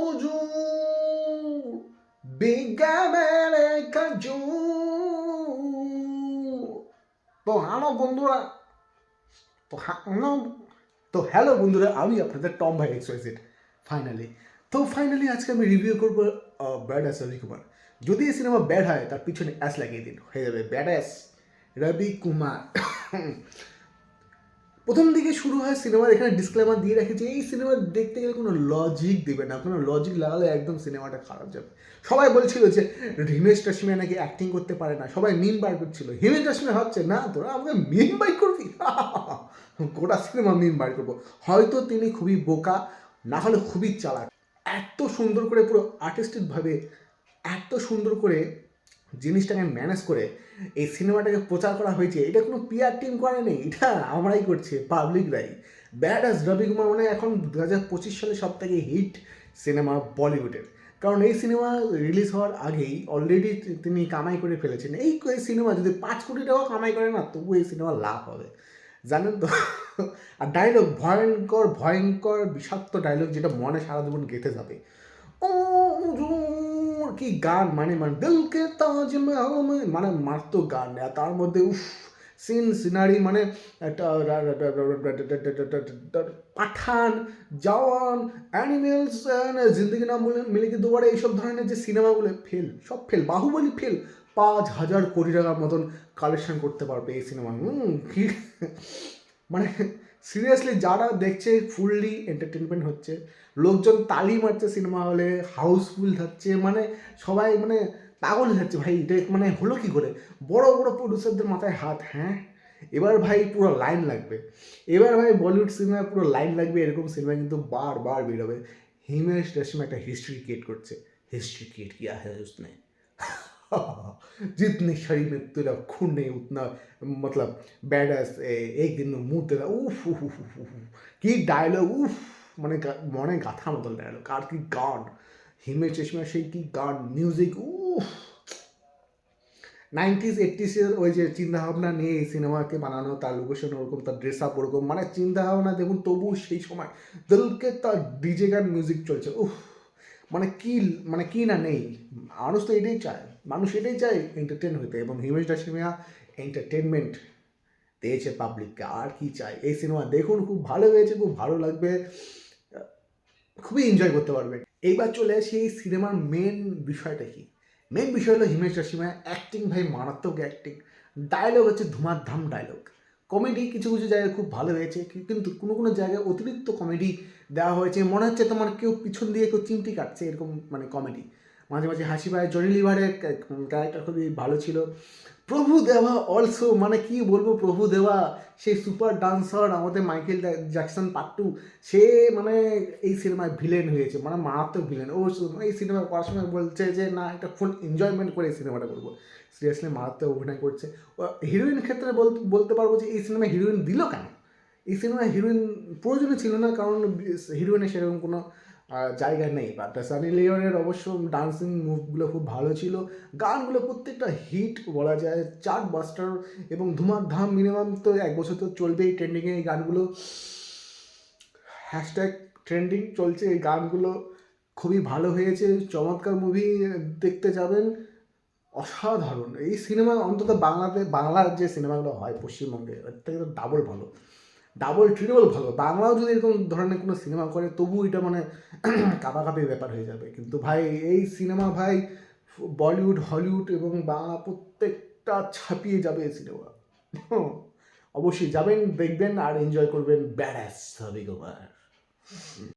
হুজুর বিজ্ঞানের কাজুর। তো হ্যালো বন্ধুরা, হ্যালো বন্ধুরা, আমি আপনাদের টম ভাই এক্সওয়াইজেড। ফাইনালি আজকে আমি রিভিউ করবো ব্যাড অ্যাস রবি কুমার। যদি এই সিনেমা ব্যাড হয় তার পিছনে অ্যাস লাগিয়ে দিন, হয়ে যাবে ব্যাড অ্যাস রবি কুমার। প্রথম দিকে শুরু হয় সিনেমার, এখানে ডিসক্লেমার দিয়ে রাখে যে এই সিনেমা দেখতে গেলে কোনো লজিক দেবে না, কোনো লজিক লাগালে একদম সিনেমাটা খারাপ যাবে। সবাই বলছিল যে হিমেশ রেশমিয়া নাকি অ্যাক্টিং করতে পারে না, সবাই মিম বার করছিল। হিমেশ রেশমিয়া হচ্ছে না, তোরা আমাকে মিম বার করবি? গোটা সিনেমা মিম বার করবো। হয়তো তিনি খুবই বোকা, না হলে খুবই চালাক। এত সুন্দর করে পুরো আর্টিস্টিকভাবে এত সুন্দর করে জিনিসটাকে ম্যানেজ করে এই সিনেমাটাকে প্রচার করা হয়েছে। এটা কোনো পিআর টিম করে নেই, এটা আমরাই করছি, পাবলিকরাই। ব্যাড অ্যাজ রবি কুমার মানে এখন 2025 সালে সব থেকে হিট সিনেমা বলিউডের। কারণ এই সিনেমা রিলিজ হওয়ার আগেই অলরেডি তিনি কামাই করে ফেলেছেন। এই সিনেমা যদি 5 কোটি টাকা কামাই করে না, তবু এই সিনেমা লাভ হবে, জানেন তো। আর ডায়লগ ভয়ঙ্কর ভয়ঙ্কর বিষাক্ত ডায়লগ, যেটা মনে সারা জীবন গেঁথে যাবে। ও কি গান, মানে দিলকে তাজমহল মানে মারতো গান। তার মধ্যে উফ সিনারি, মানে পাঠান, জওয়ান, অ্যানিমেলস, জিন্দগি না মিলেগি দুবারে, এইসব ধরনের যে সিনেমাগুলো সব ফেল। বাহুবলী ফেল। 5,000 কোটি টাকার মতন কালেকশন করতে পারবে এই সিনেমা। কি মানে সিরিয়াসলি যারা দেখছে ফুললি এন্টারটেনমেন্ট হচ্ছে, লোকজন তালি মারছে সিনেমা হলে, হাউসফুল থাকছে, মানে সবাই মানে পাগল হয়ে যাচ্ছে। ভাই এটা মানে হলো কি করে? বড় বড় প্রডিউসারদের মাথায় হাত। হ্যাঁ, এবার ভাই পুরো লাইন লাগবে, এবার ভাই বলিউড সিনেমায় পুরো লাইন লাগবে। এরকম সিনেমা কিন্তু বারবার বেরোবে। হিমেশ রেশমিয়া একটা হিস্ট্রি ক্রিয়েট করছে। हिस्ट्री क्रिएट किया है उसने। जितनी शरीर में तेरा खून नहीं उतना मतलब बैड एक दिन में मुंह तेरा उफ उफ उफ उफ उफ। কি ডায়লগ, উফ, মানে মনে গাথা মতন ডায়লগ। আর কি গান, হিমেশ রেশমিয়া সেই কি গান, মিউজিক, উফ। 90s 80s ওই যে চিন্তাভাবনা নিয়ে এই সিনেমাকে বানানো, তার লোকেশন ওরকম, তার ড্রেস আপ ওরকম, মানে চিন্তাভাবনা দেখুন। তবু সেই সময় দিলকে তার ডিজে গান মিউজিক চলছে, উফ। মানে কি, মানে কি না নেই। মানুষ তো এটাই চায়, মানুষ এটাই চায় এন্টারটেন হতে, এবং হিমেশ রেশমিয়া এন্টারটেনমেন্ট দিয়েছে পাবলিককে। আর কি চাই? এই সিনেমা দেখুন, খুব ভালো হয়েছে, খুব ভালো লাগবে, খুবই এনজয় করতে পারবেন। এইবার চলে আসি এই সিনেমার মেন বিষয়টা কি। মেন বিষয় হলো হিমেশ রেশমিয়া অ্যাক্টিং, ভাই মারাত্মক অ্যাক্টিং। ডায়লগ হচ্ছে ধুমাধাম ডায়লগ। কমেডি কিছু কিছু জায়গায় খুব ভালো হয়েছে, কিন্তু কোনো কোনো জায়গায় অতিরিক্ত কমেডি দেওয়া হয়েছে। মনে হচ্ছে তোমার কেউ পিছন দিয়ে কেউ চিমটি কাটছে, এরকম মানে কমেডি। মাঝে মাঝে হাসি পায়। জনি লিভারের ক্যারেক্টার খুবই ভালো ছিল। প্রভু দেওয়া অলসো, মানে কি বলবো, প্রভু দেওয়া সেই সুপার ডান্সার আমাদের মাইকেল জ্যাকসন পার্ট 2, সে মানে এই সিনেমায় ভিলেন হয়েছে, মানে মারাত্মক ভিলেন। ও এই সিনেমা করার সময় বলছে যে না, একটা ফুল এনজয়মেন্ট করে এই সিনেমাটা করবো। সিরিয়াসলি মারাত্মক অভিনয় করছে। হিরোইন ক্ষেত্রে বলতে পারবো যে এই সিনেমায় হিরোইন দিল কেন? এই সিনেমায় হিরোইন প্রয়োজনই ছিল না, কারণ হিরোইনের সেরকম কোনো জায়গা নেই। বাট সানি লিওনের অবশ্য ডান্সিং মুভগুলো খুব ভালো ছিল। গানগুলো প্রত্যেকটা হিট বলা যায়, চার্ট বাস্টার, এবং ধুমাধাম। মিনিমাম তো 1 বছর তো চলবেই ট্রেন্ডিংয়ে এই গানগুলো। হ্যাশট্যাগ ট্রেন্ডিং চলছে এই গানগুলো। খুবই ভালো হয়েছে, চমৎকার মুভি। দেখতে যাবেন, অসাধারণ এই সিনেমা। অন্তত বাংলার যে সিনেমাগুলো হয় পশ্চিমবঙ্গে, এর থেকে তো ডাবল ভালো, ডাবল ট্রিপল ভালো। বাংলাও যদি এরকম ধরনের কোনো সিনেমা করে, তবু এটা মানে কাপাকাপি ব্যাপার হয়ে যাবে। কিন্তু ভাই এই সিনেমা ভাই বলিউড, হলিউড এবং বাংলা প্রত্যেকটা ছাপিয়ে যাবে এই সিনেমা। অবশ্যই যাবেন, দেখবেন আর এনজয় করবেন। ব্যাড অ্যাস রবি কুমার।